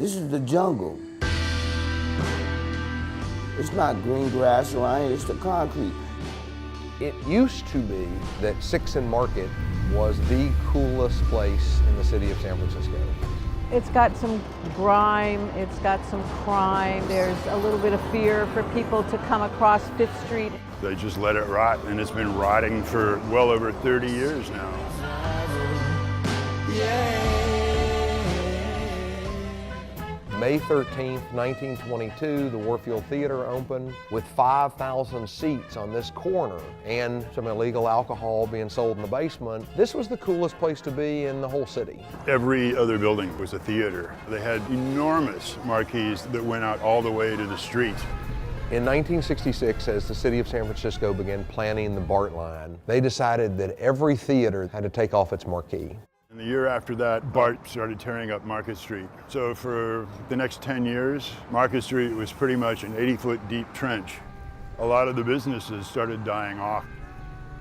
This is the jungle. It's not green grass around here, it's the concrete. It used to be that Sixth and Market was the coolest place in the city of San Francisco. It's got some grime, it's got some crime, there's a little bit of fear for people to come across Fifth Street. They just let it rot, and it's been rotting for well over 30 years now. May 13th, 1922, the Warfield Theater opened with 5,000 seats on this corner and some illegal alcohol being sold in the basement. This was the coolest place to be in the whole city. Every other building was a theater. They had enormous marquees that went out all the way to the street. In 1966, as the city of San Francisco began planning the BART line, they decided that every theater had to take off its marquee. And the year after that, BART started tearing up Market Street. So for the next 10 years, Market Street was pretty much an 80-foot deep trench. A lot of the businesses started dying off.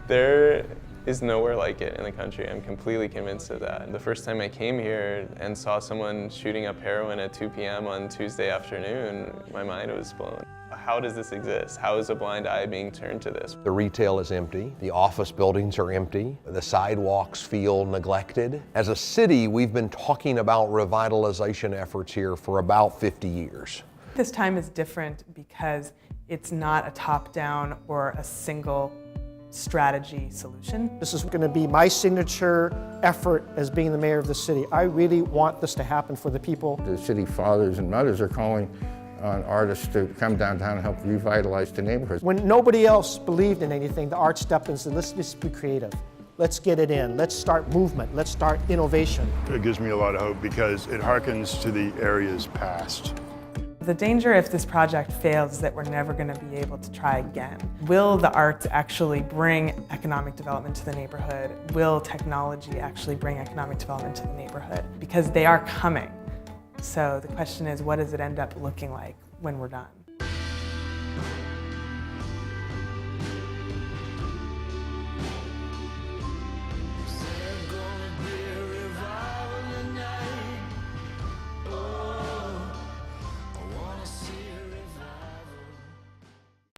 There is nowhere like it in the country. I'm completely convinced of that. The first time I came here and saw someone shooting up heroin at 2 p.m. on Tuesday afternoon, my mind was blown. How does this exist? How is a blind eye being turned to this? The retail is empty, the office buildings are empty, the sidewalks feel neglected. As a city, we've been talking about revitalization efforts here for about 50 years. This time is different because it's not a top-down or a single strategy solution. This is going to be my signature effort as being the mayor of the city. I really want this to happen for the people. The city fathers and mothers are calling on artists to come downtown and help revitalize the neighborhoods. When nobody else believed in anything, the arts stepped in and said, let's just be creative. Let's get it in. Let's start movement. Let's start innovation. It gives me a lot of hope because it harkens to the area's past. The danger if this project fails is that we're never going to be able to try again. Will the arts actually bring economic development to the neighborhood? Will technology actually bring economic development to the neighborhood? Because they are coming. So the question is, what does it end up looking like when we're done?